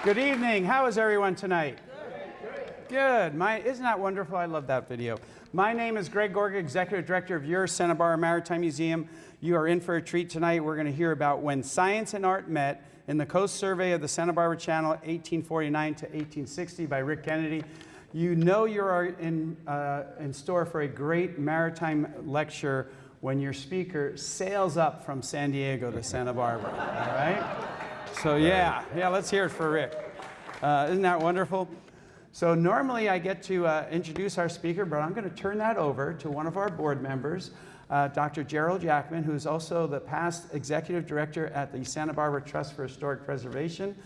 Good evening. How is everyone tonight? Good. Isn't that wonderful? I love that video. My name is Greg Gorga, Executive Director of your Santa Barbara Maritime Museum. You are in for a treat tonight. We're going to hear about when science and art met in the Coast Survey of the Santa Barbara Channel, 1849 to 1860 by Rick Kennedy. You know you're in store for a great maritime lecture when your speaker sails up from San Diego to Santa Barbara, all right? So yeah, let's hear it for Rick. Isn't that wonderful? So normally I get to introduce our speaker, but I'm going to turn that over to one of our board members, Dr. Gerald Jackman, who's also the past executive director at the Santa Barbara Trust for Historic Preservation.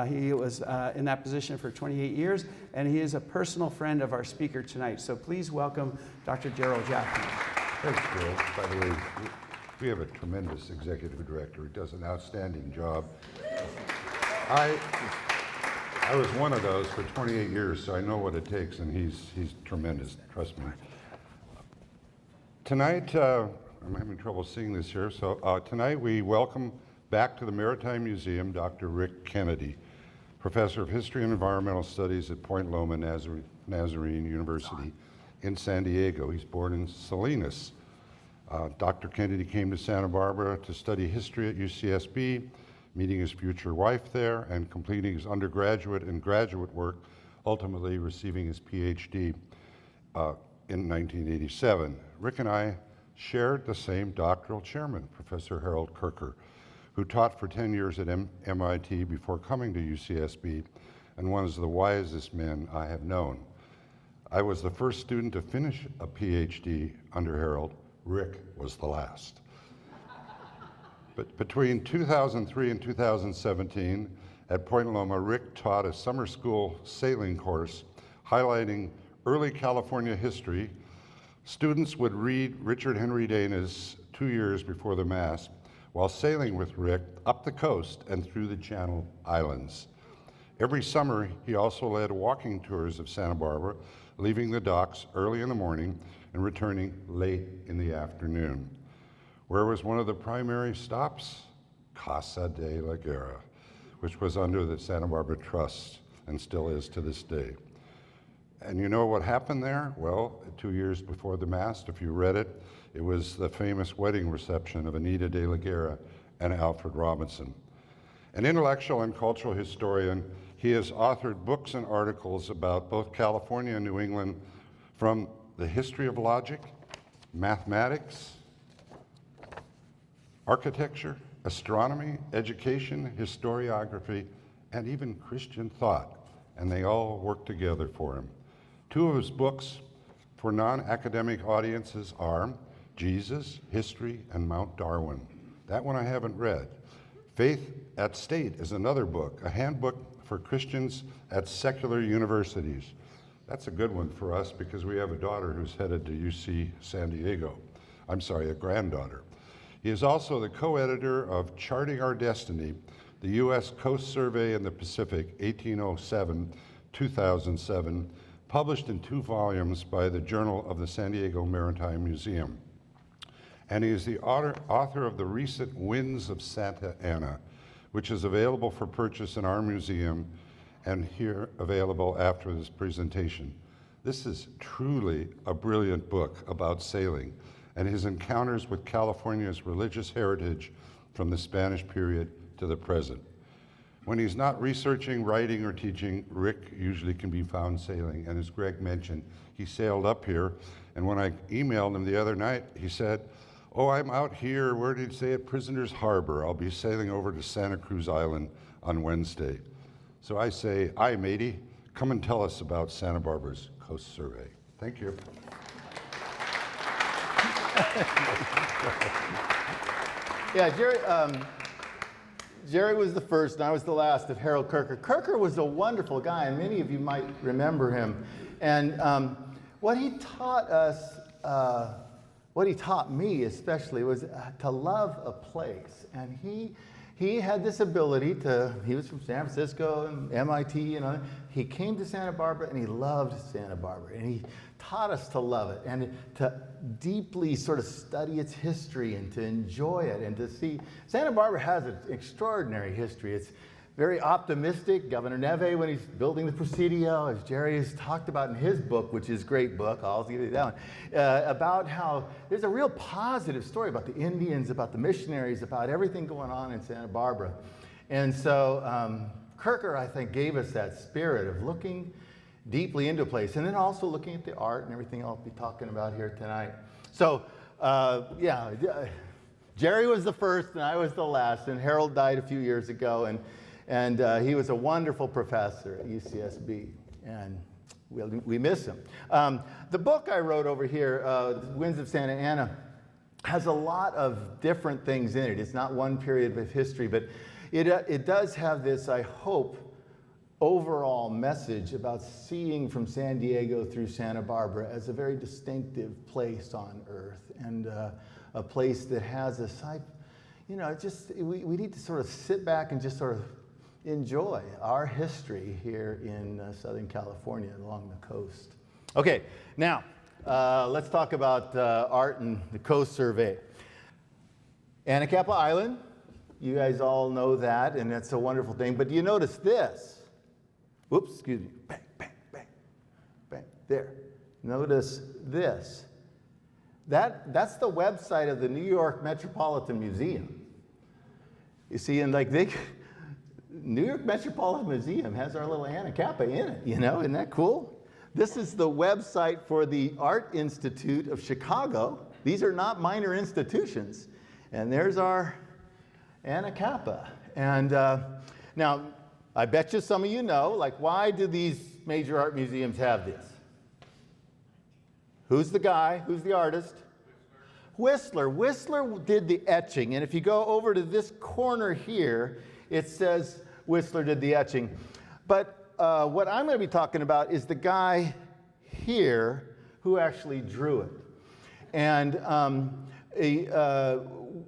He was in that position for 28 years, and he is a personal friend of our speaker tonight. So please welcome Dr. Gerald Jackman. Thanks, Bill. By the way, we have a tremendous executive director who does an outstanding job. I was one of those for 28 years, so I know what it takes, and he's tremendous, trust me. Tonight, I'm having trouble seeing this here, so tonight we welcome back to the Maritime Museum Dr. Rick Kennedy, Professor of History and Environmental Studies at Point Loma Nazarene University in San Diego. He's born in Salinas. Dr. Kennedy came to Santa Barbara to study history at UCSB, meeting his future wife there and completing his undergraduate and graduate work, ultimately receiving his PhD in 1987. Rick and I shared the same doctoral chairman, Professor Harold Kirker, who taught for 10 years at MIT before coming to UCSB and one of the wisest men I have known. I was the first student to finish a PhD under Harold. Rick was the last. But between 2003 and 2017, at Point Loma, Rick taught a summer school sailing course highlighting early California history. Students would read Richard Henry Dana's 2 Years Before the Mast while sailing with Rick up the coast and through the Channel Islands. Every summer, he also led walking tours of Santa Barbara, leaving the docks early in the morning and returning late in the afternoon. Where was one of the primary stops? Casa de la Guerra, which was under the Santa Barbara Trust and still is to this day. And you know what happened there? Well, 2 years before the mast, if you read it, it was the famous wedding reception of Anita de la Guerra and Alfred Robinson. An intellectual and cultural historian, he has authored books and articles about both California and New England, from the history of logic, mathematics, architecture, astronomy, education, historiography, and even Christian thought, and they all work together for him. Two of his books for non-academic audiences are Jesus, History, and Mount Darwin. That one I haven't read. Faith at State is another book, a handbook for Christians at secular universities. That's a good one for us because we have a daughter who's headed to UC San Diego. I'm sorry, a granddaughter. He is also the co-editor of Charting Our Destiny, the U.S. Coast Survey in the Pacific, 1807-2007, published in 2 volumes by the Journal of the San Diego Maritime Museum. And he is the author of the recent Winds of Santa Ana, which is available for purchase in our museum and here available after this presentation. This is truly a brilliant book about sailing and his encounters with California's religious heritage from the Spanish period to the present. When he's not researching, writing, or teaching, Rick usually can be found sailing. And as Greg mentioned, he sailed up here, and when I emailed him the other night, he said, "Oh, I'm out here, where did he say it? Prisoners Harbor. I'll be sailing over to Santa Cruz Island on Wednesday." So I say, "Aye, matey, come and tell us about Santa Barbara's Coast Survey." Thank you. Yeah, Jerry was the first, and I was the last of Harold Kirker. Kirker was a wonderful guy, and many of you might remember him. And what he taught us, what he taught me especially, was to love a place. And he had this ability to, he was from San Francisco and MIT, he came to Santa Barbara and he loved Santa Barbara. And he taught us to love it and to deeply sort of study its history and to enjoy it and to see. Santa Barbara has an extraordinary history. It's very optimistic. Governor Neve, when he's building the Presidio, as Jerry has talked about in his book, which is a great book, I'll give you that one, about how there's a real positive story about the Indians, about the missionaries, about everything going on in Santa Barbara. And so Kirker, I think, gave us that spirit of looking deeply into a place, and then also looking at the art and everything I'll be talking about here tonight. So, Jerry was the first and I was the last, and Harold died a few years ago, and he was a wonderful professor at UCSB, and we miss him. The book I wrote over here, Winds of Santa Ana, has a lot of different things in it. It's not one period of history, but it does have this, I hope, overall message about seeing from San Diego through Santa Barbara as a very distinctive place on Earth, and a place that has a site, we need to sort of sit back and just sort of enjoy our history here in Southern California along the coast. Okay, now let's talk about art and the Coast Survey. Anacapa Island, you guys all know that, and that's a wonderful thing, but do you notice this? Whoops, excuse me. Bang, bang, bang, bang. There. Notice this. That's the website of the New York Metropolitan Museum. You see, and New York Metropolitan Museum has our little Anacapa in it, isn't that cool? This is the website for the Art Institute of Chicago. These are not minor institutions. And there's our Anacapa. And now, I bet you some of you know, why do these major art museums have this? Who's the guy? Who's the artist? Whistler. Whistler did the etching. And if you go over to this corner here, it says Whistler did the etching. But what I'm going to be talking about is the guy here who actually drew it. And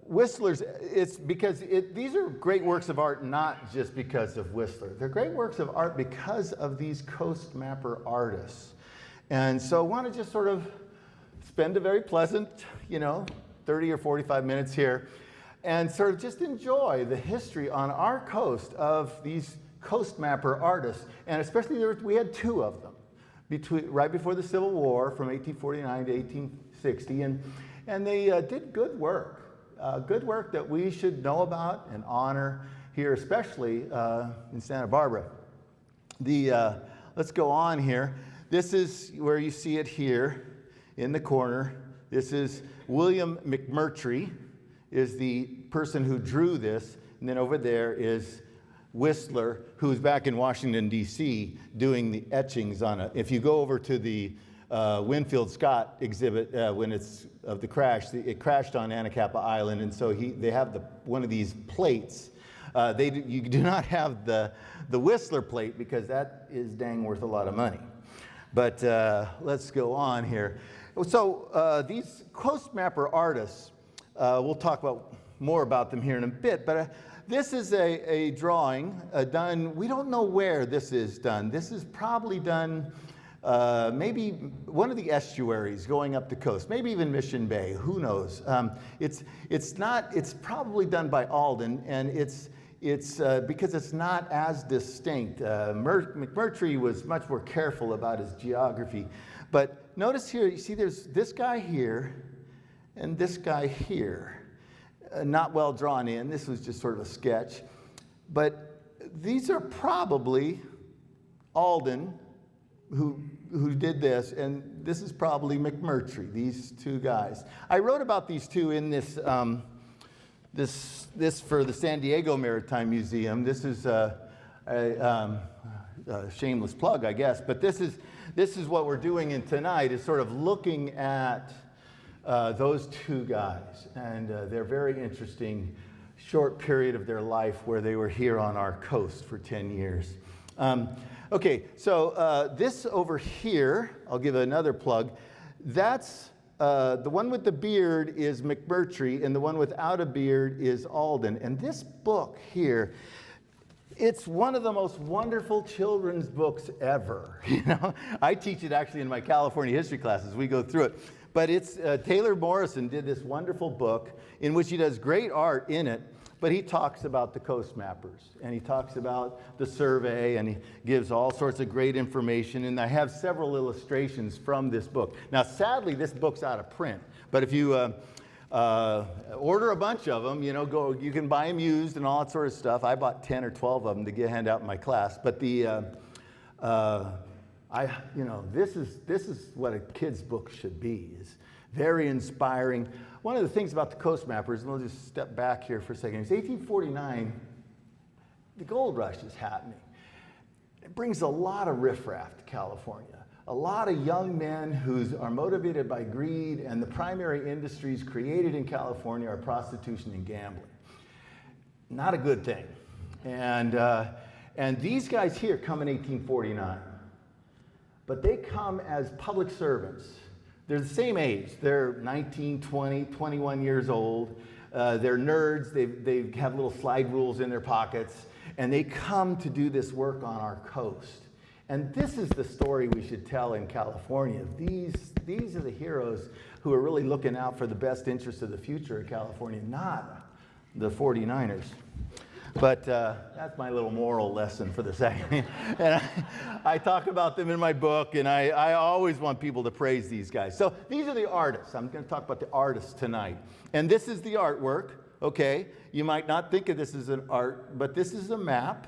Whistler's, it's because these are great works of art not just because of Whistler. They're great works of art because of these coast mapper artists. And so I want to just sort of spend a very pleasant, 30 or 45 minutes here and sort of just enjoy the history on our coast of these coast mapper artists. And especially we had two of them right before the Civil War from 1849 to 1860. And they did good work. Good work that we should know about and honor here, especially in Santa Barbara. Let's go on here. This is where you see it here in the corner. This is William McMurtry, is the person who drew this. And then over there is Whistler, who's back in Washington, D.C., doing the etchings on it. If you go over to the Winfield Scott exhibit when it's of the crash, it crashed on Anacapa Island, and so they have one of these plates. You do not have the Whistler plate because that is dang worth a lot of money. But let's go on here. So these coast mapper artists, we'll talk more about them here in a bit, but this is a drawing done. We don't know where this is done. This is probably done maybe one of the estuaries going up the coast, maybe even Mission Bay, who knows. It's probably done by Alden, and it's because it's not as distinct. McMurtry was much more careful about his geography. But notice here, you see there's this guy here and this guy here. Not well drawn in. This was just sort of a sketch. But these are probably Alden, who did this, and this is probably McMurtry, these two guys. I wrote about these two in this for the San Diego Maritime Museum. This is a shameless plug, I guess, but this is what we're doing tonight, is sort of looking at those two guys, and their very interesting short period of their life where they were here on our coast for 10 years. Okay, so this over here, I'll give another plug. That's the one with the beard is McMurtry, and the one without a beard is Alden. And this book here, it's one of the most wonderful children's books ever. I teach it actually in my California history classes. We go through it. But it's Taylor Morrison did this wonderful book in which he does great art in it. But he talks about the coast mappers, and he talks about the survey, and he gives all sorts of great information. And I have several illustrations from this book. Now, sadly, this book's out of print. But if you order a bunch of them, you know, you can buy them used and all that sort of stuff. I bought 10 or 12 of them to hand out in my class. But this is what a kid's book should be. It's very inspiring. One of the things about the coast mappers, and we'll just step back here for a second, is 1849, the gold rush is happening. It brings a lot of riffraff to California. A lot of young men who are motivated by greed, and the primary industries created in California are prostitution and gambling. Not a good thing. And these guys here come in 1849, but they come as public servants. They're the same age. They're 19, 20, 21 years old. They're nerds. They have little slide rules in their pockets, and they come to do this work on our coast. And this is the story we should tell in California. These are the heroes who are really looking out for the best interest of the future of California, not the 49ers. But that's my little moral lesson for the second. And I talk about them in my book, and I always want people to praise these guys. So these are the artists. I'm going to talk about the artists tonight. And this is the artwork, okay? You might not think of this as an art, but this is a map.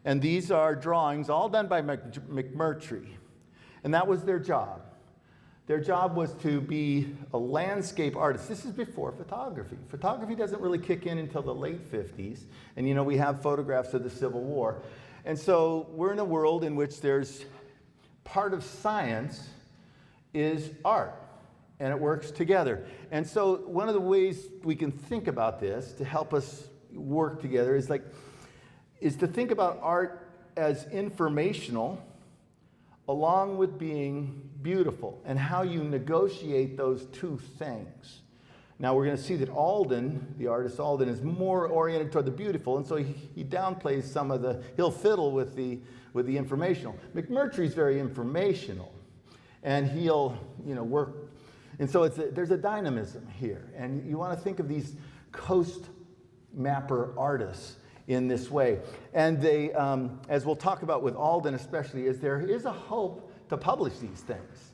And these are drawings all done by McMurtry. And that was their job. Their job was to be a landscape artist. This is before photography. Photography doesn't really kick in until the late 50s. And you know, we have photographs of the Civil War. And so we're in a world in which there's part of science is art. And it works together. And so one of the ways we can think about this to help us work together is to think about art as informational along with being beautiful, and how you negotiate those two things. Now we're going to see that Alden, the artist Alden, is more oriented toward the beautiful, and so he downplays some of he'll fiddle with the informational. McMurtry's very informational, and he'll work, and so there's a dynamism here, and you want to think of these coast mapper artists in this way. And they, as we'll talk about with Alden especially, there is a hope to publish these things.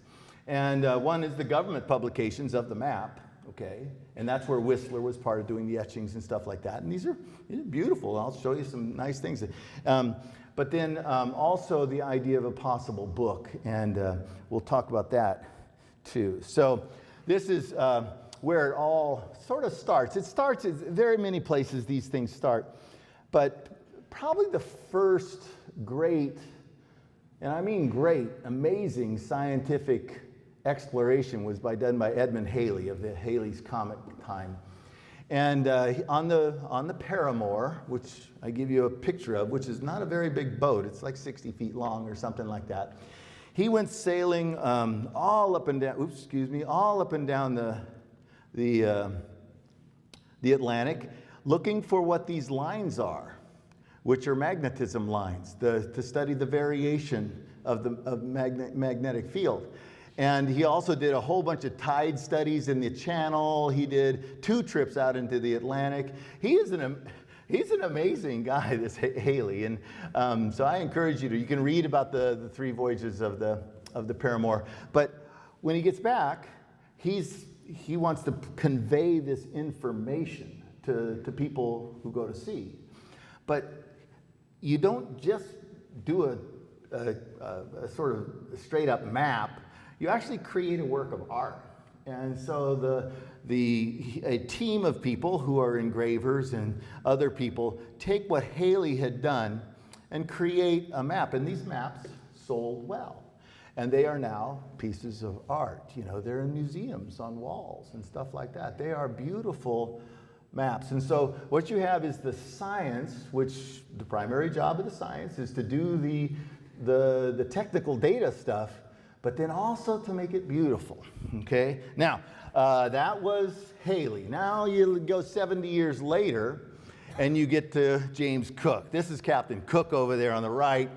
And one is the government publications of the map, okay? And that's where Whistler was part of doing the etchings and stuff like that. And these are beautiful. I'll show you some nice things. But then also the idea of a possible book, and we'll talk about that too. So this is where it all sort of starts. It starts at very many places these things start. But probably the first great, and I mean great, amazing scientific exploration was done by Edmund Halley of the Halley's Comet time. And on the Paramore, which I give you a picture of, which is not a very big boat, it's like 60 feet long or something like that. He went sailing all up and down the Atlantic, looking for what these lines are, which are magnetism lines, to study the variation of the magnetic field. And he also did a whole bunch of tide studies in the Channel. He did 2 trips out into the Atlantic. He's an amazing guy, this Halley. And so I encourage you can read about the 3 voyages of the Paramore. But when he gets back, he wants to convey this information to people who go to sea. But you don't just do a sort of straight up map. You actually create a work of art. And so a team of people who are engravers and other people take what Halley had done and create a map. And these maps sold well. And they are now pieces of art. They're in museums on walls and stuff like that. They are beautiful maps. And so what you have is the science, which the primary job of the science is to do the technical data stuff, but then also to make it beautiful, okay? Now, that was Halley. Now you go 70 years later, and you get to James Cook. This is Captain Cook over there on the right,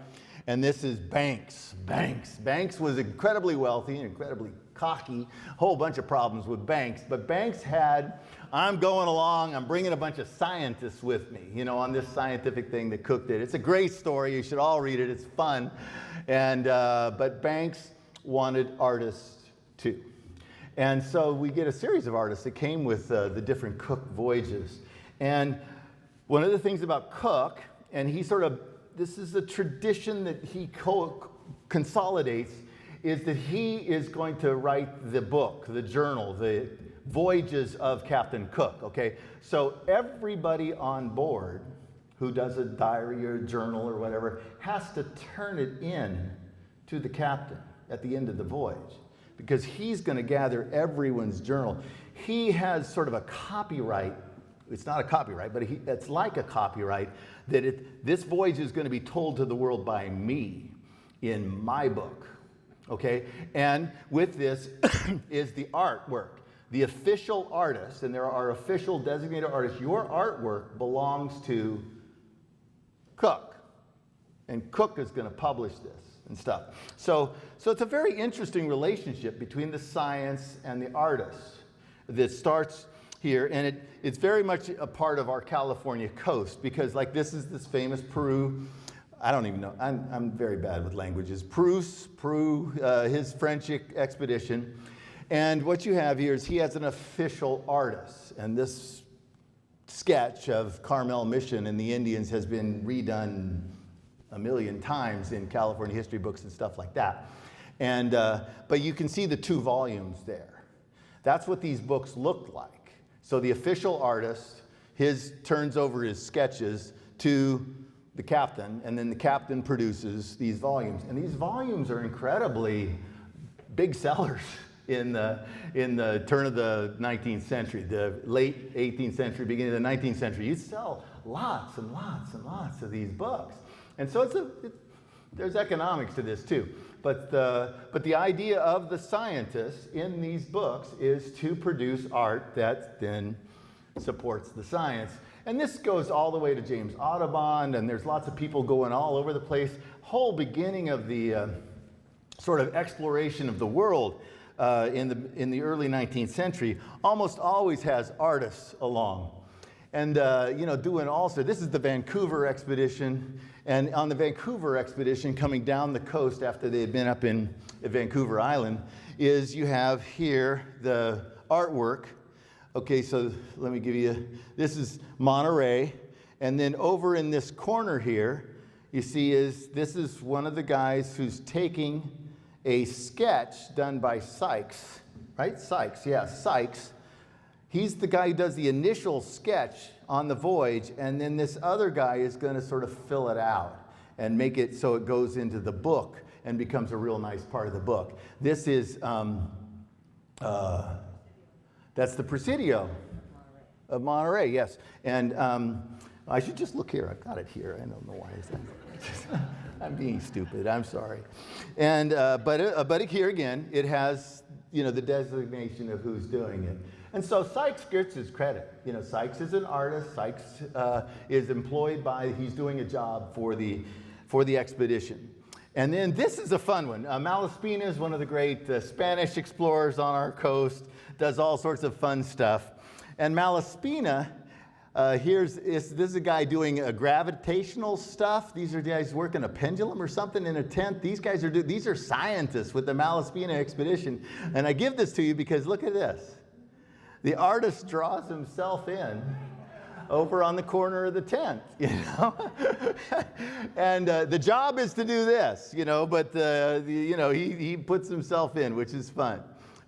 and this is Banks. Banks was incredibly wealthy and incredibly cocky, a whole bunch of problems with Banks. But Banks had, I'm going along, I'm bringing a bunch of scientists with me, you know, on this scientific thing that Cook did. It's a great story. You should all read it. It's fun. And, but Banks wanted artists too. And so we get a series of artists that came with the different Cook voyages. And one of the things about Cook, and he sort of, this is a tradition that he consolidates, is that he is going to write the book, the journal, the voyages of Captain Cook, okay? So everybody on board who does a diary or journal or whatever has to turn it in to the captain at the end of the voyage, because he's going to gather everyone's journal. He has sort of a copyright. It's not a copyright, but it's like a copyright that this voyage is going to be told to the world by me in my book, okay? And with this is the artwork. The official artist, and there are official designated artists, your artwork belongs to Cook, and Cook is going to publish this and stuff. So it's a very interesting relationship between the science and the artist that starts here, and it's very much a part of our California coast, because like this is this famous Peru, I don't even know, I'm very bad with languages, Peru, his French expedition. And what you have here is he has an official artist, and this sketch of Carmel Mission and the Indians has been redone a million times in California history books and stuff like that. And, but you can see the 2 volumes there. That's what these books looked like. So the official artist, turns over his sketches to the captain, and then the captain produces these volumes. And these volumes are incredibly big sellers in the turn of the 19th century, the late 18th century, beginning of the 19th century. You sell lots and lots and lots of these books. And so there's economics to this too. But the idea of the scientists in these books is to produce art that then supports the science. And this goes all the way to James Audubon, and there's lots of people going all over the place. Whole beginning of the sort of exploration of the world in the early 19th century almost always has artists along. And, you know, doing also, this is the Vancouver expedition. And on the Vancouver expedition, coming down the coast after they had been up in Vancouver Island, is you have here the artwork. Okay, so let me give you, this is Monterey. And then over in this corner here, you see this is one of the guys who's taking a sketch done by Sykes, right? Sykes, yeah, Sykes. He's the guy who does the initial sketch on the voyage, and then this other guy is going to sort of fill it out and make it so it goes into the book and becomes a real nice part of the book. This is, that's the Presidio of Monterey, yes. And I should just look here. I've got it here. I don't know why I said that. I'm being stupid. I'm sorry. And but here again, it has, you know, the designation of who's doing it. And so Sykes gets his credit. You know, Sykes is an artist. Sykes is employed he's doing a job for the expedition. And then this is a fun one. Malaspina is one of the great Spanish explorers on our coast, does all sorts of fun stuff. And Malaspina, this is a guy doing gravitational stuff. These are guys working a pendulum or something in a tent. These are scientists with the Malaspina expedition. And I give this to you because look at this. The artist draws himself in over on the corner of the tent, you know. And the job is to do this, you know, but you know, he puts himself in, which is fun.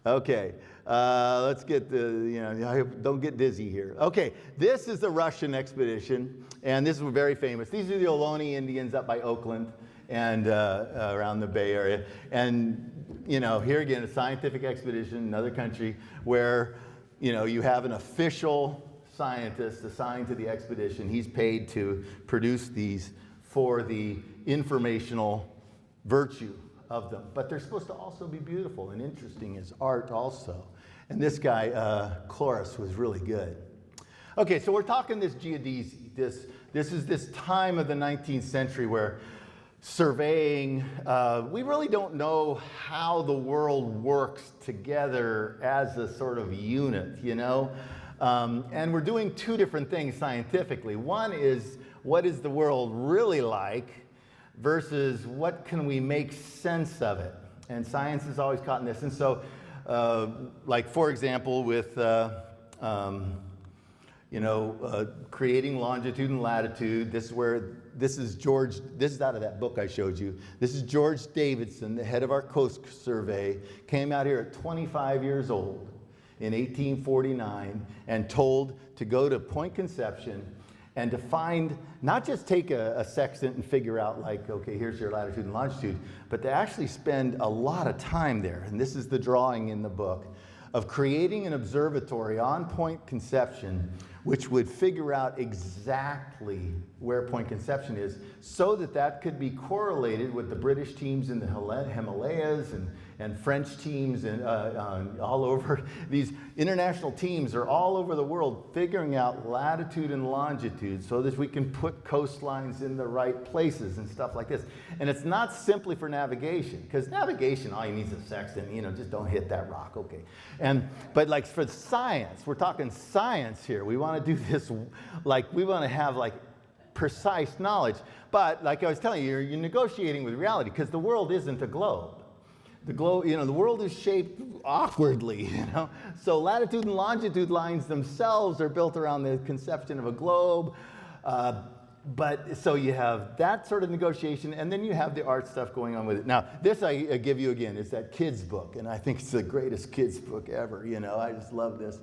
Okay, let's get don't get dizzy here. Okay, this is the Russian expedition, and this is very famous. These are the Ohlone Indians up by Oakland and around the Bay Area. And, you know, here again, a scientific expedition, another country where, you know, you have an official scientist assigned to the expedition. He's paid to produce these for the informational virtue of them. But they're supposed to also be beautiful and interesting as art also. And this guy, Chloris, was really good. Okay, so we're talking this geodesy. This is this time of the 19th century where surveying. We really don't know how the world works together as a sort of unit, you know? And we're doing two different things scientifically. One is, what is the world really like versus what can we make sense of it? And science is always caught in this. And so, like for example, with creating longitude and latitude, this is out of that book I showed you. This is George Davidson, the head of our Coast Survey, came out here at 25 years old in 1849 and told to go to Point Conception and to find, not just take a sextant and figure out like, okay, here's your latitude and longitude, but to actually spend a lot of time there, and this is the drawing in the book, of creating an observatory on Point Conception which would figure out exactly where Point Conception is so that that could be correlated with the British teams in the Himalayas and French teams and all over. These international teams are all over the world figuring out latitude and longitude so that we can put coastlines in the right places and stuff like this. And it's not simply for navigation, because navigation, all you need is a sextant, just don't hit that rock, okay. But like for science, we're talking science here. We want to do this, like we want to have like precise knowledge. But like I was telling you, you're negotiating with reality because the world isn't a globe. The globe, the world is shaped awkwardly, So latitude and longitude lines themselves are built around the conception of a globe. But so you have that sort of negotiation, and then you have the art stuff going on with it. Now, this I give you again, it's that kids book, and I think it's the greatest kids book ever, I just love this.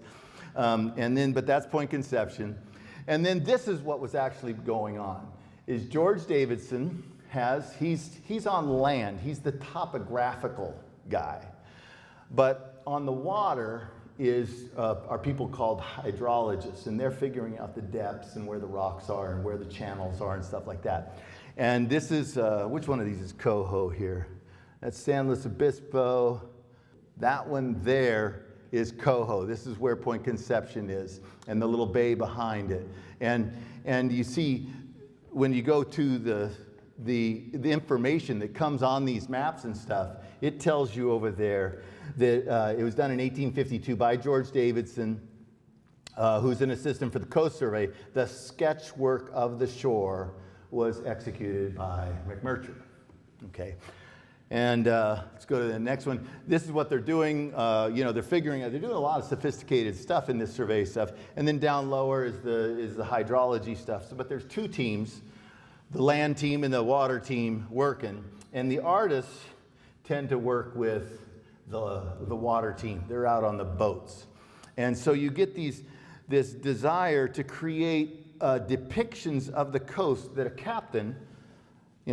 But that's Point Conception. And then this is what was actually going on, is George Davidson he's on land, he's the topographical guy. But on the water are people called hydrologists, and they're figuring out the depths and where the rocks are and where the channels are and stuff like that. And this is, which one of these is Coho here? That's San Luis Obispo. That one there is Coho. This is where Point Conception is, and the little bay behind it. And you see, when you go to the information that comes on these maps and stuff, it tells you over there that it was done in 1852 by George Davidson, who's an assistant for the Coast Survey. The sketch work of the shore was executed by McMurtry. Okay. And let's go to the next one. This is what they're doing. They're figuring out, they're doing a lot of sophisticated stuff in this survey stuff. And then down lower is the hydrology stuff. But there's two teams, the land team and the water team working. And the artists tend to work with the water team. They're out on the boats. And so you get this desire to create depictions of the coast that a captain,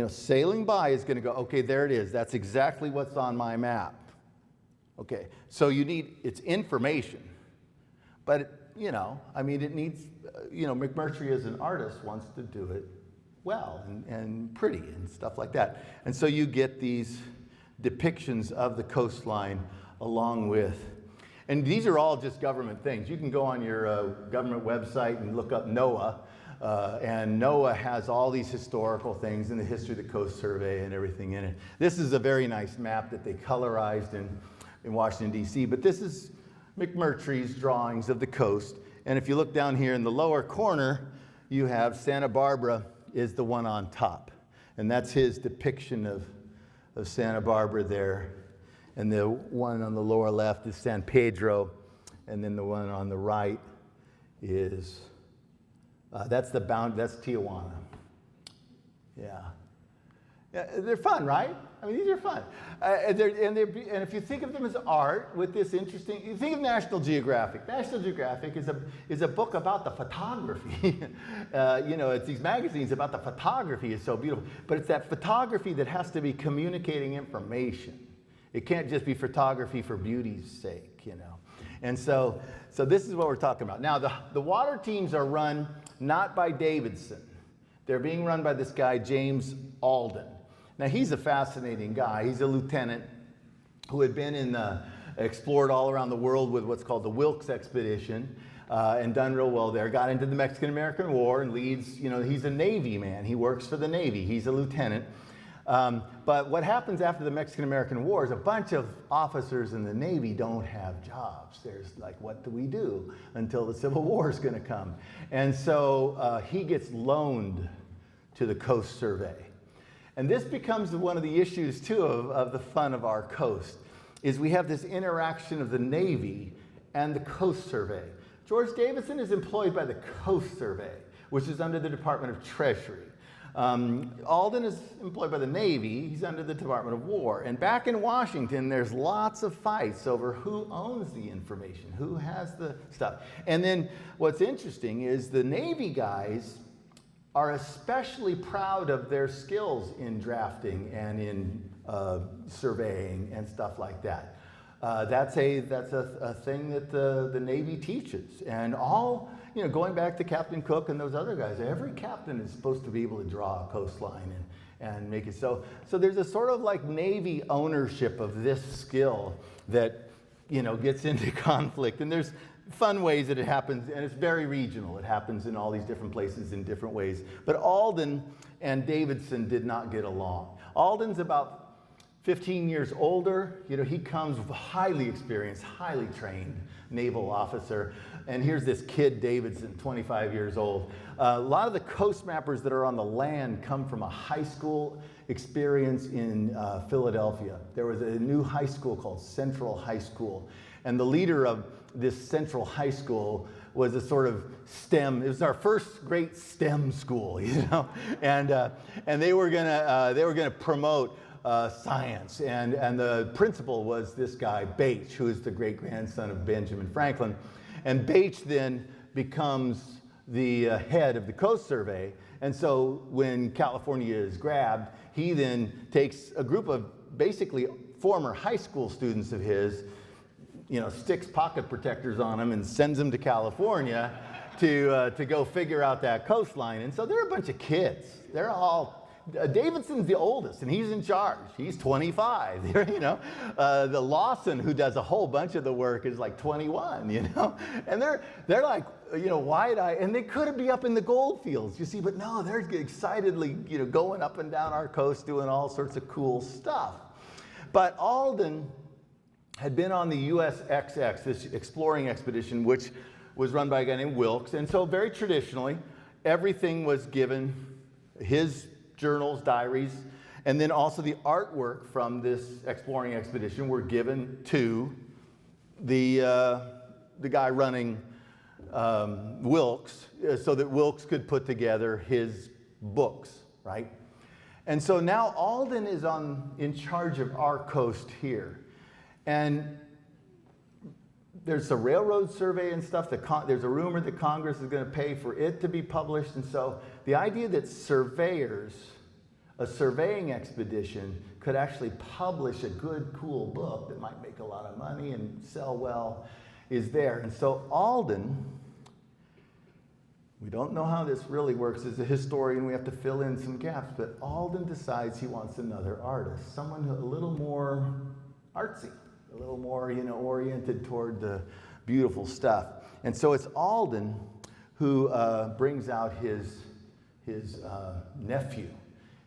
sailing by is going to go, okay, there it is. That's exactly what's on my map. Okay, so it's information. But, it needs, McMurtry as an artist wants to do it well and pretty and stuff like that. And so you get these depictions of the coastline along with, and these are all just government things. You can go on your government website and look up NOAA, and NOAA has all these historical things in the history of the Coast Survey and everything in it. This is a very nice map that they colorized in Washington, D.C., but this is McMurtry's drawings of the coast. And if you look down here in the lower corner, you have Santa Barbara is the one on top. And that's his depiction of Santa Barbara there. And the one on the lower left is San Pedro. And then the one on the right is, that's Tijuana. Yeah. They're fun, right? I mean, these are fun. And if you think of them as art with this interesting, you think of National Geographic. National Geographic is a book about the photography. It's these magazines about the photography is so beautiful. But it's that photography that has to be communicating information. It can't just be photography for beauty's sake, And so this is what we're talking about. Now, the water teams are run not by Davidson. They're being run by this guy, James Alden. Now, he's a fascinating guy. He's a lieutenant who had been explored all around the world with what's called the Wilkes Expedition and done real well there. Got into the Mexican-American War and leads, he's a Navy man. He works for the Navy. He's a lieutenant. But what happens after the Mexican-American War is a bunch of officers in the Navy don't have jobs. There's like, what do we do until the Civil War is going to come? And so he gets loaned to the Coast Survey. And this becomes one of the issues, too, of the fun of our coast, is we have this interaction of the Navy and the Coast Survey. George Davidson is employed by the Coast Survey, which is under the Department of Treasury. Alden is employed by the Navy. He's under the Department of War. And back in Washington, there's lots of fights over who owns the information, who has the stuff. And then what's interesting is the Navy guys are especially proud of their skills in drafting and in surveying and stuff like that. That's a thing that the Navy teaches. And all, going back to Captain Cook and those other guys, every captain is supposed to be able to draw a coastline and make it so. So there's a sort of like Navy ownership of this skill that, gets into conflict. And there's fun ways that it happens, and it's very regional. It happens in all these different places in different ways. But Alden and Davidson did not get along. Alden's about 15 years older. He comes with a highly experienced, highly trained naval officer. And here's this kid, Davidson, 25 years old. A lot of the coast mappers that are on the land come from a high school experience in Philadelphia. There was a new high school called Central High School. And the leader of this Central High School was a sort of STEM. It was our first great STEM school, and they were gonna promote science, and the principal was this guy Bache, who is the great grandson of Benjamin Franklin, and Bache then becomes the head of the Coast Survey. And so when California is grabbed, he then takes a group of basically former high school students of his, sticks pocket protectors on them and sends them to California to go figure out that coastline. And so they're a bunch of kids. They're all, Davidson's the oldest, and he's in charge. He's 25, The Lawson, who does a whole bunch of the work, is like 21, And they're like, wide-eyed, and they could be up in the gold fields, you see, but no, they're excitedly, going up and down our coast doing all sorts of cool stuff. But Alden had been on the USXX, this exploring expedition, which was run by a guy named Wilkes. And so very traditionally, everything was given, his journals, diaries, and then also the artwork from this exploring expedition were given to the guy running Wilkes, so that Wilkes could put together his books, right? And so now Alden is in charge of our coast here. And there's a railroad survey and stuff. There's a rumor that Congress is going to pay for it to be published. And so the idea that a surveying expedition could actually publish a good, cool book that might make a lot of money and sell well is there. And so Alden, we don't know how this really works. As a historian, we have to fill in some gaps. But Alden decides he wants another artist, someone a little more artsy, a little more, oriented toward the beautiful stuff. And so it's Alden who brings out his nephew.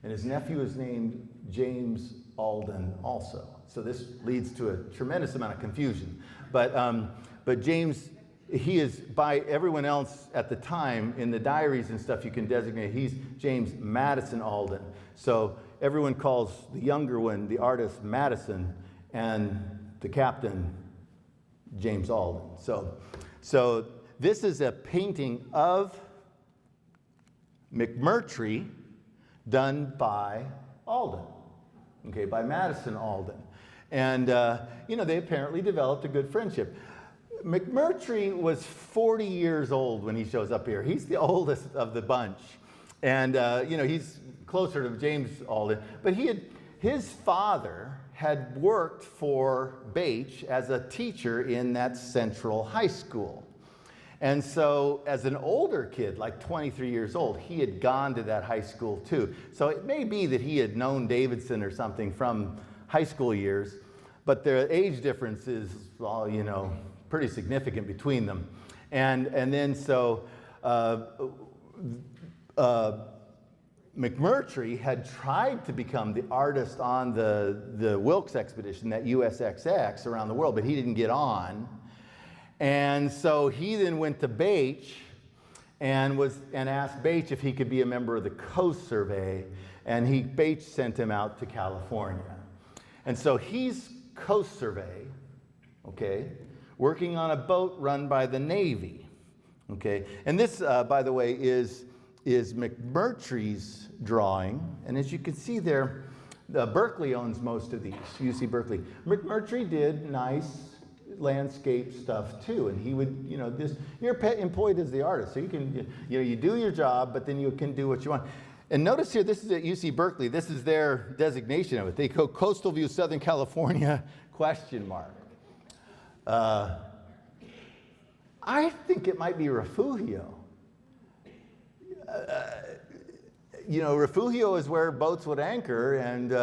And his nephew is named James Alden also. So this leads to a tremendous amount of confusion. But James, he is, by everyone else at the time, in the diaries and stuff, you can designate, he's James Madison Alden. So everyone calls the younger one, the artist, Madison, and the captain, James Alden. So this is a painting of McMurtry done by Alden, okay, by Madison Alden. And, they apparently developed a good friendship. McMurtry was 40 years old when he shows up here. He's the oldest of the bunch. And, he's closer to James Alden. But his father had worked for Bache as a teacher in that Central High School. And so as an older kid, like 23 years old, he had gone to that high school too. So it may be that he had known Davidson or something from high school years, but the age difference is, pretty significant between them. And then so McMurtry had tried to become the artist on the Wilkes expedition, that USXX around the world, but he didn't get on. And so he then went to Bache and asked Bache if he could be a member of the Coast Survey, and Bache sent him out to California. And so he's Coast Survey, okay, working on a boat run by the Navy, okay. And this, by the way, is McMurtry's drawing, and as you can see there, Berkeley owns most of these, UC Berkeley. McMurtry did nice landscape stuff too, and he would, you're employed as the artist, so you can, you do your job, but then you can do what you want. And notice here, this is at UC Berkeley. This is their designation of it. They go Coastal View, Southern California, ? I think it might be Refugio. Refugio is where boats would anchor, and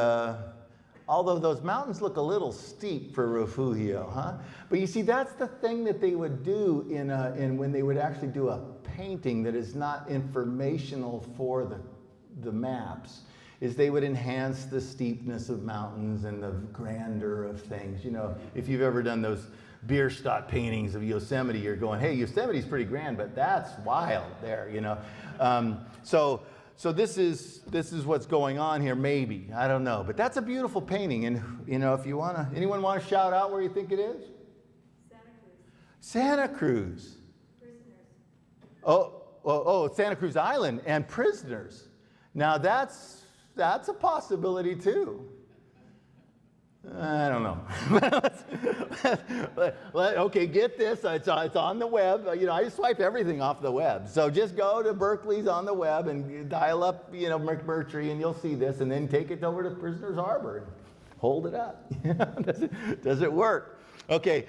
although those mountains look a little steep for Refugio, huh? But you see, that's the thing that they would do in when they would actually do a painting that is not informational for the maps, is they would enhance the steepness of mountains and the grandeur of things. If you've ever done those Bierstadt paintings of Yosemite, you're going, hey, Yosemite's pretty grand, but that's wild there, So this is what's going on here, maybe. I don't know. But that's a beautiful painting. And, if you want to, anyone want to shout out where you think it is? Santa Cruz. Prisoners. Oh, Santa Cruz Island and Prisoners. Now that's a possibility too. I don't know. Okay, get this. It's on the web. I just swipe everything off the web. So just go to Berkeley's on the web and dial up, McMurtry, and you'll see this, and then take it over to Prisoners Harbor and hold it up. Does it work? Okay.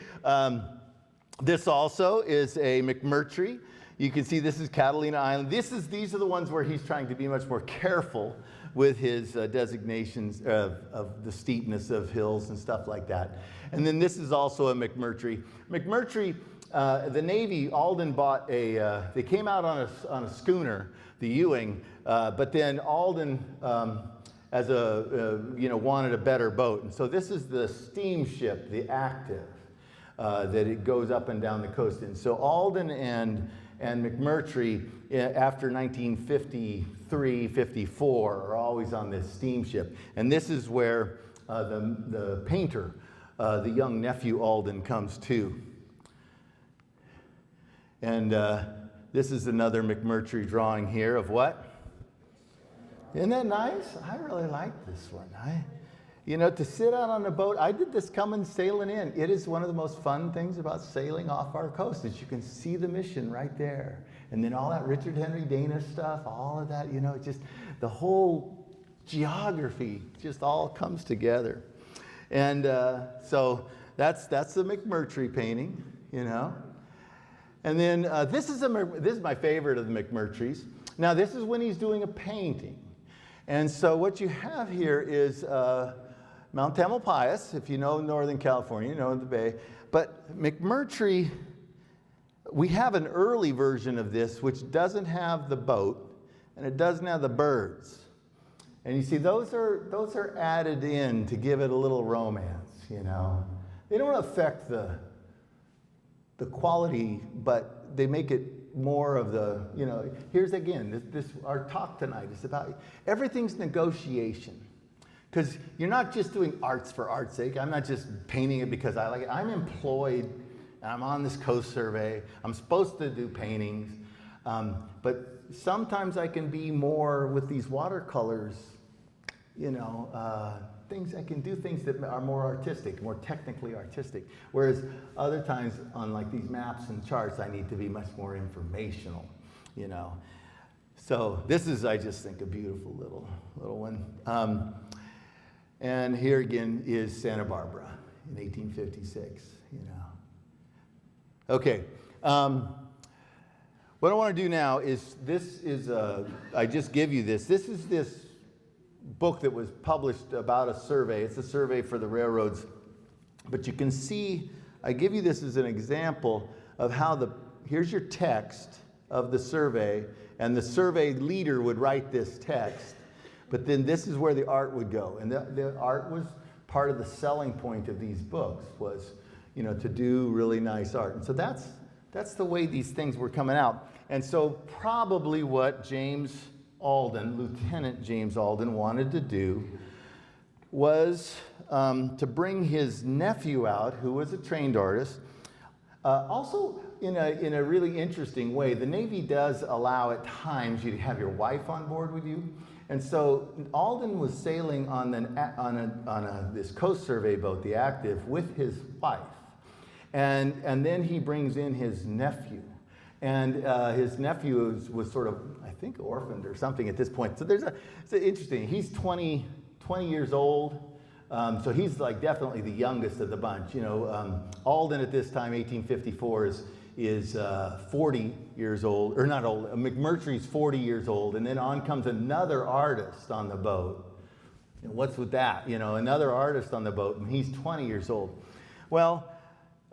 This also is a McMurtry. You can see this is Catalina Island. These are the ones where he's trying to be much more careful with his designations of the steepness of hills and stuff like that. And then this is also a McMurtry. McMurtry, the Navy, Alden bought they came out on a schooner, the Ewing, but then Alden, wanted a better boat. And so this is the steamship, the Active, that it goes up and down the coast in. So Alden and McMurtry, after 1953, 54, are always on this steamship. And this is where the painter, the young nephew Alden, comes to. And this is another McMurtry drawing here of what? Isn't that nice? I really like this one. To sit out on a boat, I did this coming sailing in. It is one of the most fun things about sailing off our coast is you can see the mission right there. And then all that Richard Henry Dana stuff, all of that, just the whole geography just all comes together. And so that's the McMurtry painting, And then this is my favorite of the McMurtrys. Now this is when he's doing a painting. And so what you have here is Mount Tamalpais, if you know Northern California, you know the Bay. But McMurtry, we have an early version of this which doesn't have the boat and it doesn't have the birds. And you see, those are added in to give it a little romance, They don't affect the quality, but they make it more of the, here's again, our talk tonight is about, everything's negotiation. Because you're not just doing arts for art's sake. I'm not just painting it because I like it. I'm employed, and I'm on this Coast Survey. I'm supposed to do paintings. But sometimes I can be more with these watercolors, things I can do things that are more artistic, more technically artistic. Whereas other times on like these maps and charts, I need to be much more informational, So this is, I just think, a beautiful little one. And here again is Santa Barbara in 1856, Okay. What I want to do now is, I just give you this. This is this book that was published about a survey. It's a survey for the railroads. But you can see, I give you this as an example of how here's your text, of the survey, and the survey leader would write this text. But then this is where the art would go. And the art was part of the selling point of these books, was, you know, to do really nice art. And so that's the way these things were coming out. And so probably what James Alden, Lieutenant James Alden, wanted to do was to bring his nephew out, who was a trained artist. Also, in a really interesting way, the Navy does allow at times you to have your wife on board with you. And so Alden was sailing on this Coast Survey boat, the Active, with his wife. And then he brings in his nephew. And his nephew was sort of, I think, orphaned or something at this point. So it's interesting. He's 20 years old. So he's like definitely the youngest of the bunch. You know, Alden at this time, 1854, is 40 years old, or not old. McMurtry's 40 years old, and then on comes another artist on the boat. And what's with that? You know, another artist on the boat, and he's 20 years old. Well,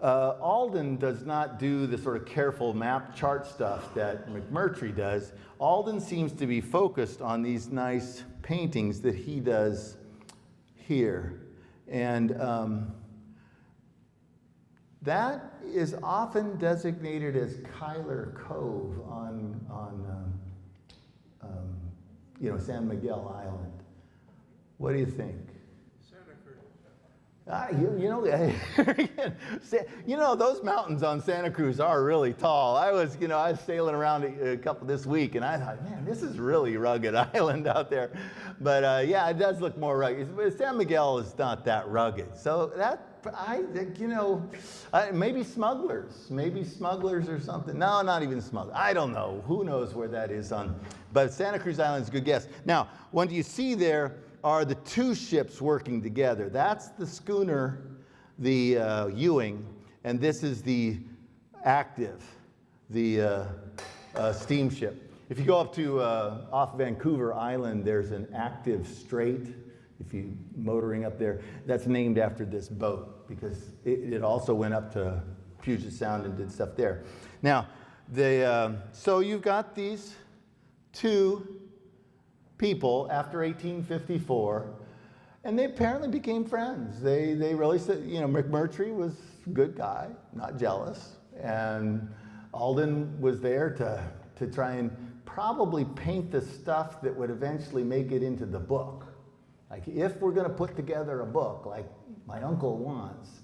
Alden does not do the sort of careful map chart stuff that McMurtry does. Alden seems to be focused on these nice paintings that he does here. And that is often designated as Kyler Cove on you know, San Miguel Island. What do you think? You know, those mountains on Santa Cruz are really tall. I was sailing around a couple this week, and I thought, man, this is really rugged island out there. But yeah, it does look more rugged. San Miguel is not that rugged. So maybe smugglers or something. No, not even smugglers. I don't know. Who knows where that is on? But Santa Cruz Island is a good guess. Now, what you see there are the two ships working together. That's the schooner, the Ewing, and this is the Active, the steamship. If you go up to off Vancouver Island, there's an Active Strait. If you motoring up there, that's named after this boat because it also went up to Puget Sound and did stuff there. Now, so you've got these two people after 1854, and they apparently became friends. They really said, you know, McMurtry was a good guy, not jealous, and Alden was there to try and probably paint the stuff that would eventually make it into the book. Like, if we're going to put together a book like my uncle wants,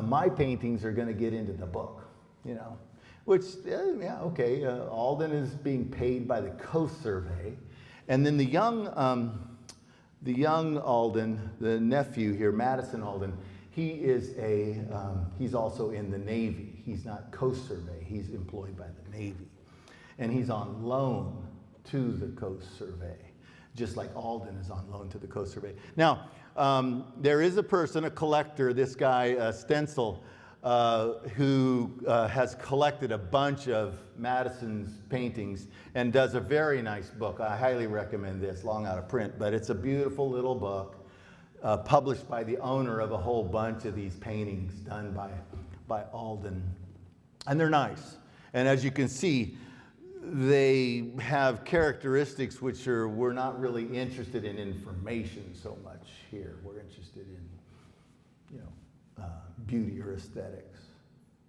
my paintings are going to get into the book, you know. Which, yeah, okay, Alden is being paid by the Coast Survey. And then the young Alden, the nephew here, Madison Alden, he's also in the Navy. He's not Coast Survey, he's employed by the Navy. And he's on loan to the Coast Survey, just like Alden is on loan to the Coast Survey. Now, there is a person, a collector, this guy, Stencil, who has collected a bunch of Madison's paintings and does a very nice book. I highly recommend this, long out of print, but it's a beautiful little book published by the owner of a whole bunch of these paintings done by Alden. And they're nice. And as you can see, they have characteristics which we're not really interested in information so much here. We're interested in, you know, beauty or aesthetics.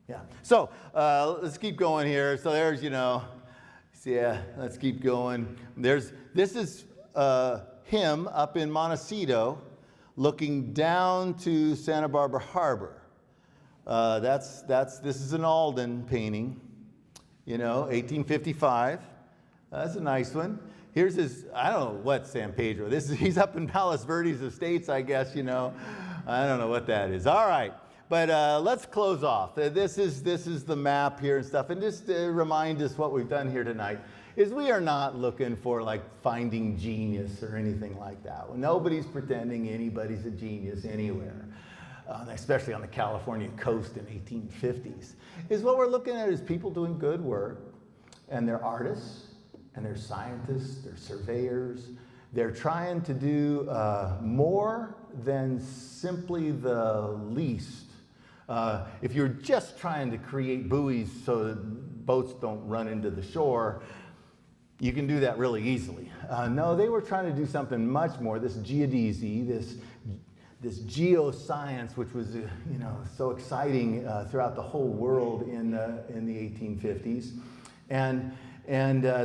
Yeah. So let's keep going here. So there's, you know, yeah, let's keep going. This is him up in Montecito looking down to Santa Barbara Harbor. This is an Alden painting, you know, 1855. That's a nice one. Here's his, I don't know what San Pedro. He's up in Palos Verdes Estates, I guess, you know. I don't know what that is. All right. But let's close off. This is the map here and stuff. And just to remind us what we've done here tonight is we are not looking for like finding genius or anything like that. Nobody's pretending anybody's a genius anywhere, especially on the California coast in 1850s. What we're looking at is people doing good work, and they're artists, and they're scientists, they're surveyors. They're trying to do more than simply the least. If you're just trying to create buoys so boats don't run into the shore, you can do that really easily. No, they were trying to do something much more. This geodesy, this geoscience, which was so exciting throughout the whole world in the 1850s, and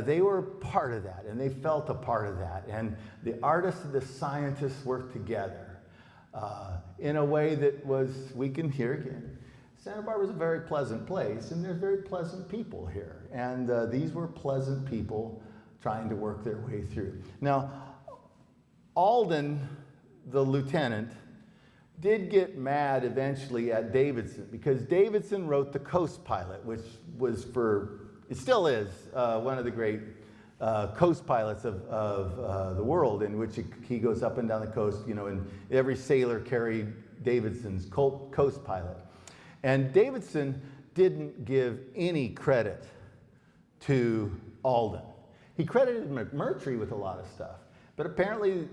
they were part of that, and they felt a part of that. And the artists and the scientists worked together in a way that was, we can hear again, Santa Barbara is a very pleasant place, and there's very pleasant people here. And these were pleasant people trying to work their way through. Now, Alden, the lieutenant, did get mad eventually at Davidson, because Davidson wrote the Coast Pilot, which was it still is one of the great coast pilots of the world, in which he goes up and down the coast, and every sailor carried Davidson's Coast Pilot. And Davidson didn't give any credit to Alden. He credited McMurtry with a lot of stuff, but apparently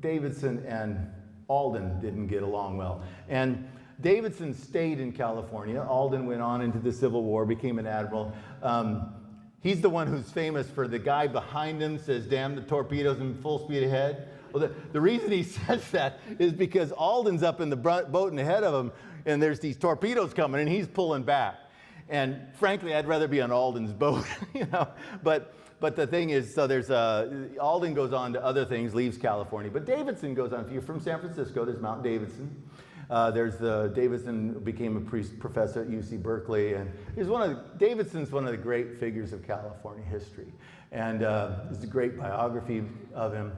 Davidson and Alden didn't get along well. And Davidson stayed in California. Alden went on into the Civil War, became an admiral. He's the one who's famous for the guy behind him says, "Damn the torpedoes and full speed ahead." Well, the reason he says that is because Alden's up in the boat and ahead of him, and there's these torpedoes coming, and he's pulling back. And frankly, I'd rather be on Alden's boat, But the thing is, so there's Alden goes on to other things, leaves California. But Davidson goes on. If you're from San Francisco, there's Mount Davidson. Davidson became a professor at UC Berkeley, and Davidson's one of the great figures of California history. And there's a great biography of him.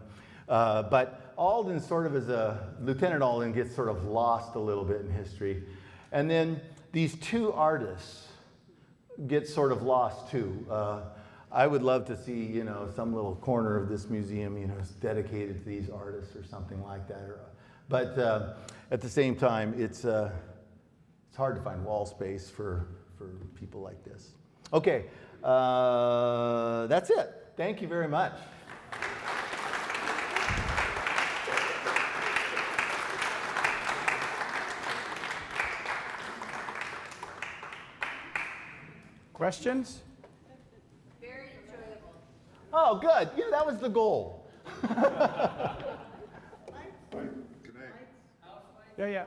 But Alden Lieutenant Alden gets sort of lost a little bit in history. And then these two artists get sort of lost too. I would love to see, some little corner of this museum, dedicated to these artists or something like that. But at the same time, it's hard to find wall space for people like this. Okay, that's it. Thank you very much. Questions? Oh, good. That was the goal. Yeah.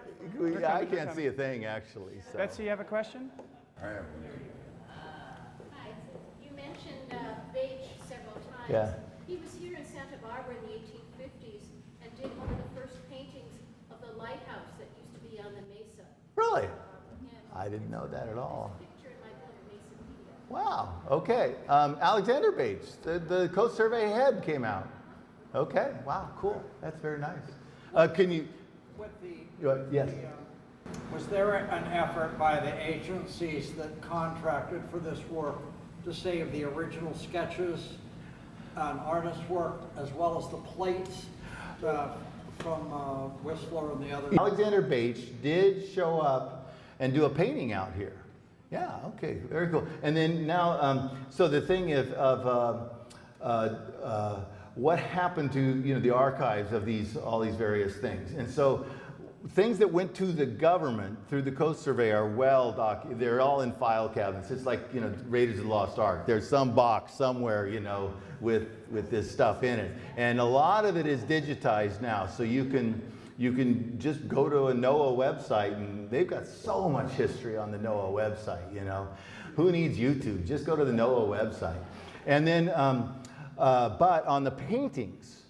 I can't see a thing, actually. So. Betsy, you have a question? I have Hi. You mentioned Beige several times. Yeah. He was here in Santa Barbara in the 1850s and did one of the first paintings of the lighthouse that used to be on the mesa. Really? Yeah. I didn't know that at all. Picture in my book, Mesa Peter. Wow. Okay. Alexander Bates, the Coast Survey head came out. Okay. Wow. Cool. That's very nice. Can you? Yes. Was there an effort by the agencies that contracted for this work to save the original sketches and artist work as well as the plates from Whistler and the other? Alexander Bates did show up and do a painting out here. Yeah, okay, very cool. And then now, so the thing of what happened to the archives of all these various things, and so things that went to the government through the Coast Survey are well documented. They're all in file cabinets. It's like Raiders of the Lost Ark. There's some box somewhere with this stuff in it, and a lot of it is digitized now, so you can just go to a NOAA website, and they've got so much history on the NOAA website, Who needs YouTube? Just go to the NOAA website. And then, but on the paintings,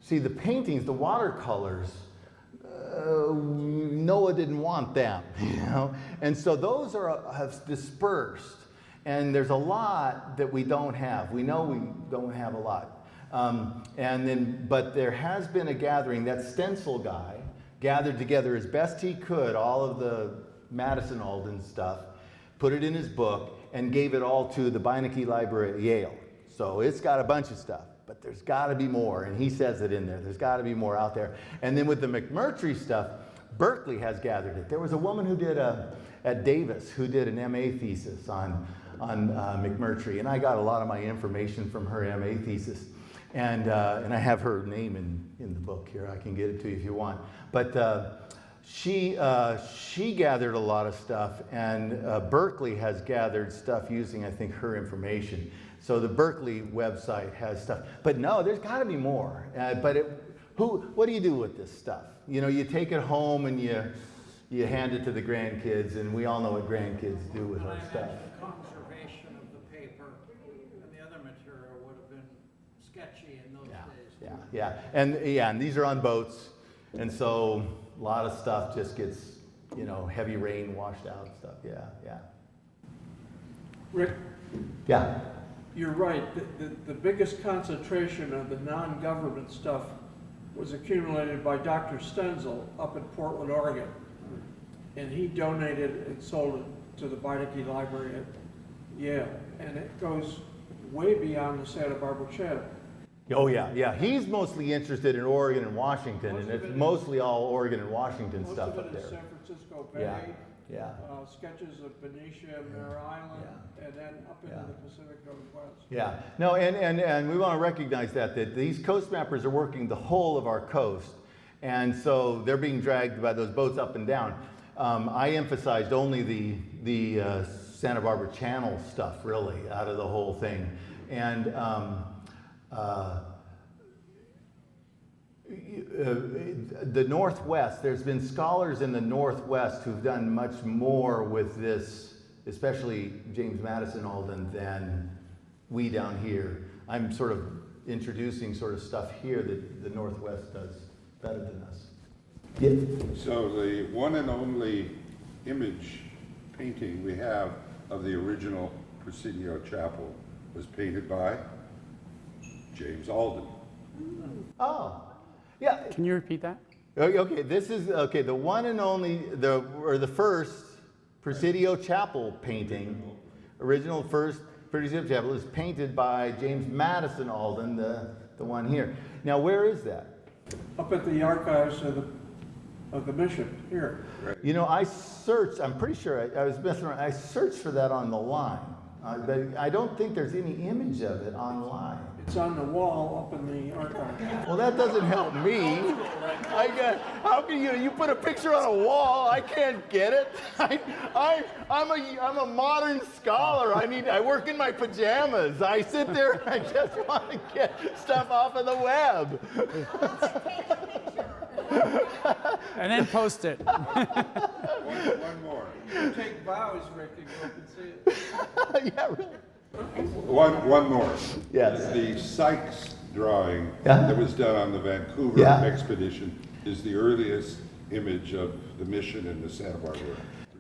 see the paintings, the watercolors, NOAA didn't want them, And so those have dispersed, and there's a lot that we don't have. We know we don't have a lot. But there has been a gathering. That stencil guy gathered together as best he could all of the Madison Alden stuff, put it in his book, and gave it all to the Beinecke Library at Yale. So it's got a bunch of stuff, but there's got to be more, and he says it in there. There's got to be more out there. And then with the McMurtry stuff, Berkeley has gathered it. There was a woman who did at Davis who did an MA thesis on McMurtry, and I got a lot of my information from her MA thesis. And I have her name in the book here. I can get it to you if you want. But she gathered a lot of stuff, and Berkeley has gathered stuff using, I think, her information. So the Berkeley website has stuff. But no, there's got to be more. What do you do with this stuff? You know, you take it home and you hand it to the grandkids, and we all know what grandkids do with our stuff. Conservation of the paper and the other material would have been sketchy in those days. And these are on boats, and so a lot of stuff just gets, you know, heavy rain washed out and stuff. Yeah. Rick, Yeah. you're right. The biggest concentration of the non-government stuff was accumulated by Dr. Stenzel up in Portland, Oregon. And he donated and sold it to the Beinecke Library at Yale. And it goes way beyond the Santa Barbara Channel. Oh yeah. He's mostly interested in Oregon and Washington, and it's mostly all Oregon and Washington stuff Most of up it is there. San Francisco Bay. Yeah. Sketches of Benicia, Mare Island, and then up into the Pacific Northwest. Yeah. No, and we want to recognize that these coast mappers are working the whole of our coast, and so they're being dragged by those boats up and down. I emphasized only the Santa Barbara Channel stuff, really, out of the whole thing. And the Northwest, there's been scholars in the Northwest who've done much more with this, especially James Madison Alden, than we down here. I'm sort of introducing sort of stuff here that the Northwest does better than us. Yeah. So the one and only image painting we have of the original Presidio Chapel was painted by James Alden. Oh, yeah. Can you repeat that? Okay, this is, the one and only, the first Presidio Chapel painting, original first Presidio Chapel is painted by James Madison Alden, the one here. Now, where is that? Up at the archives of the mission here. You know, I searched, I'm pretty sure, I was messing around, I searched for that on the line, but I don't think there's any image of it online. It's on the wall up in the archive. Well, that doesn't help me. How can you put a picture on a wall? I can't get it. I'm a modern scholar. I work in my pajamas. I sit there and I just want to get stuff off of the web. And then post it. One more. Take vows, Rick, and go up and see it. Yeah, really. One more. Yes. The Sykes drawing Yeah. that was done on the Vancouver Yeah. expedition is the earliest image of the mission in the Santa Barbara.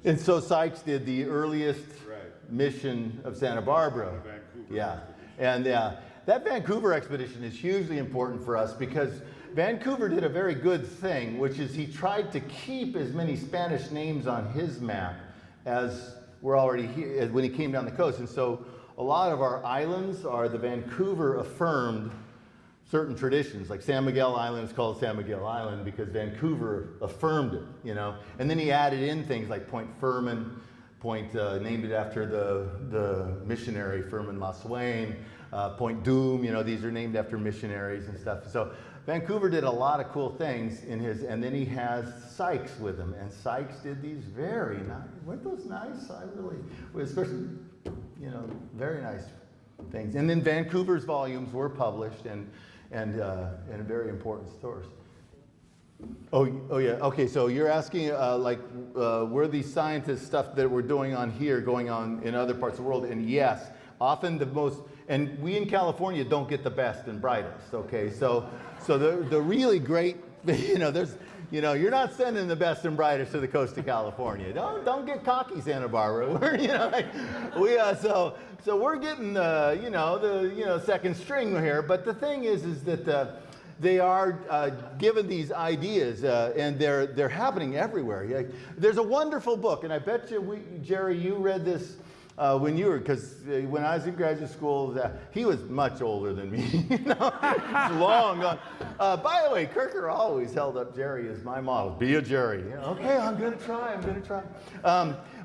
And so Sykes did the earliest Right. mission of Santa Barbara. The Vancouver Yeah. And that Vancouver expedition is hugely important for us because Vancouver did a very good thing, which is he tried to keep as many Spanish names on his map as were already here when he came down the coast. And so a lot of our islands are the Vancouver affirmed certain traditions. Like San Miguel Island is called San Miguel Island because Vancouver affirmed it, you know. And then he added in things like Point Furman, named it after the missionary Furman Laswain, Point Doom, you know, these are named after missionaries and stuff. So Vancouver did a lot of cool things in his, and then he has Sykes with him, and Sykes did these very nice, weren't those nice? I really, especially, you know, very nice things. And then Vancouver's volumes were published and a very important source. Oh yeah, okay, so you're asking were these scientists stuff that we're doing on here going on in other parts of the world? And yes, often the most, and we in California don't get the best and brightest, okay? So the really great, you know, you're not sending the best and brightest to the coast of California. Don't get cocky, Santa Barbara. We're, you know, so we're getting the second string here. But the thing is that they are given these ideas, and they're happening everywhere. There's a wonderful book, and I bet you, Jerry, you read this when you were, because when I was in graduate school, he was much older than me. You know, it's long gone. By the way, Kirker always held up Jerry as my model. Be a Jerry. You know, okay, I'm going to try.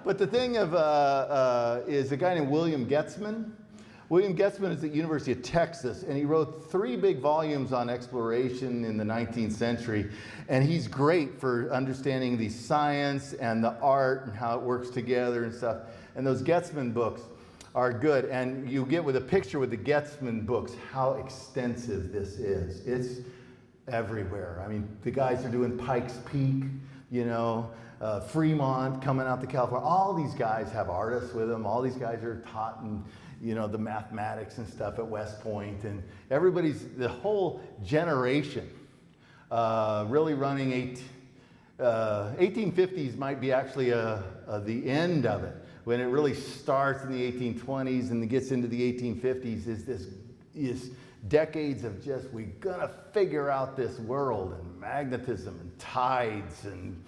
But the thing is a guy named William Getzman. William Getzmann is at the University of Texas, and he wrote 3 big volumes on exploration in the 19th century. And he's great for understanding the science and the art and how it works together and stuff. And those Getzmann books are good. And you get with a picture with the Getzmann books how extensive this is. It's everywhere. I mean, the guys are doing Pikes Peak, you know, Fremont coming out to California. All these guys have artists with them. All these guys are taught in, you know, the mathematics and stuff at West Point. And the whole generation really running 1850s might be actually the end of it. When it really starts in the 1820s and it gets into the 1850s is decades of just, we're gonna figure out this world and magnetism and tides and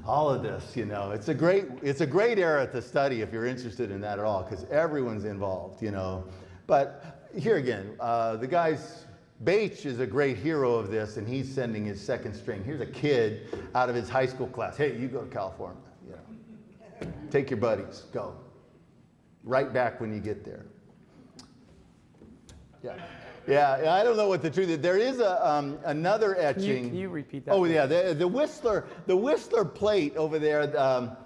all of this, you know. It's a great era to study if you're interested in that at all, because everyone's involved, you know. But here again, the guy's, Bache is a great hero of this, and he's sending his second string. Here's a kid out of his high school class. Hey, you go to California, you know. Take your buddies, go. Right back when you get there. Yeah, I don't know what the truth is. There is another etching. Can you repeat that? Oh yeah, the Whistler plate over there.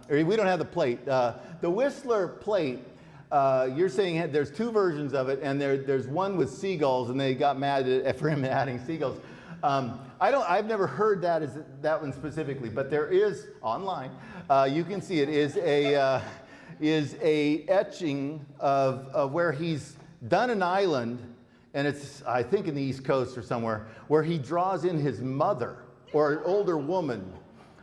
We don't have the plate. The Whistler plate. You're saying there's 2 versions of it, and there's one with seagulls, and they got mad for him adding seagulls. I've never heard that one specifically, but there is online. You can see it is a etching of where he's done an island. And it's, I think, in the East Coast or somewhere, where he draws in his mother or an older woman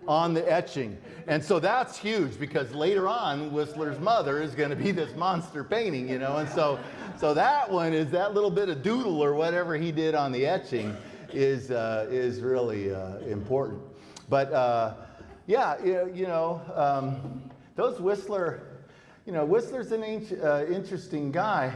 on the etching. And so that's huge, because later on, Whistler's mother is going to be this monster painting, you know. And so that one is that little bit of doodle or whatever he did on the etching is really important. But yeah, you know, those Whistler, you know, Whistler's an interesting guy.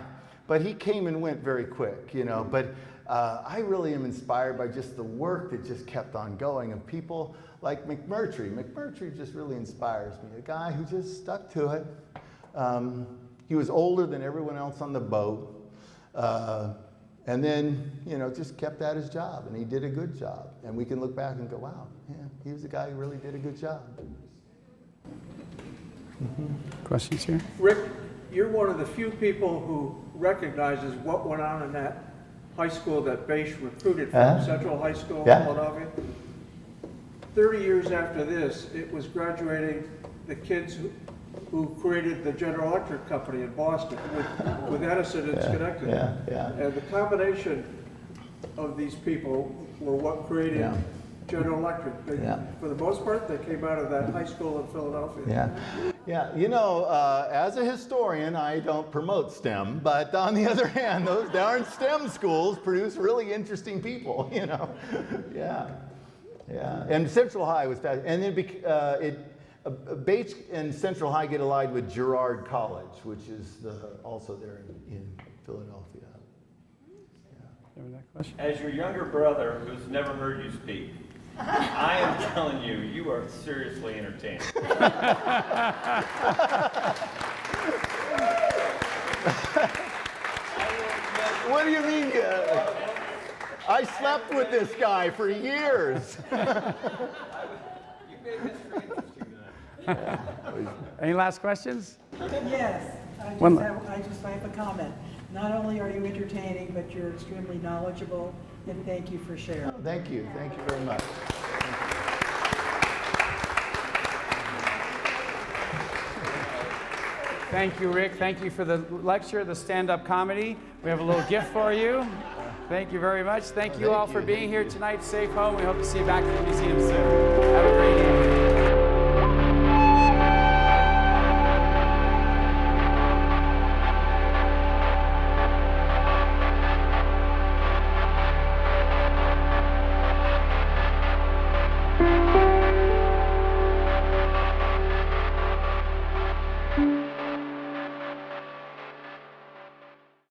But he came and went very quick, you know. But I really am inspired by just the work that just kept on going, and people like McMurtry. McMurtry just really inspires me. A guy who just stuck to it. He was older than everyone else on the boat, and then, you know, just kept at his job, and he did a good job. And we can look back and go, wow, yeah, he was a guy who really did a good job. Questions here? Rick, you're one of the few people who recognizes what went on in that high school that Bache recruited from, Central High School in Philadelphia. 30 years after this, it was graduating the kids who created the General Electric Company in Boston with Edison and Schenectady. And the combination of these people were what created General Electric. For the most part, they came out of that high school in Philadelphia. Yeah, you know, as a historian, I don't promote STEM, but on the other hand, those darn STEM schools produce really interesting people, you know. Yeah. And Central High was fast. And then Bache and Central High get allied with Girard College, which is also there in Philadelphia. As your younger brother, who's never heard you speak, I am telling you, you are seriously entertaining. What do you mean? I slept with this guy for years. You made history interesting tonight. Any last questions? Yes, I just have a comment. Not only are you entertaining, but you're extremely knowledgeable, and thank you for sharing. Thank you very much. Thank you, Rick. Thank you for the lecture, the stand-up comedy. We have a little gift for you. Thank you very much. Thank you all for being here tonight. Safe home. We hope to see you back at the museum soon. Have a great evening.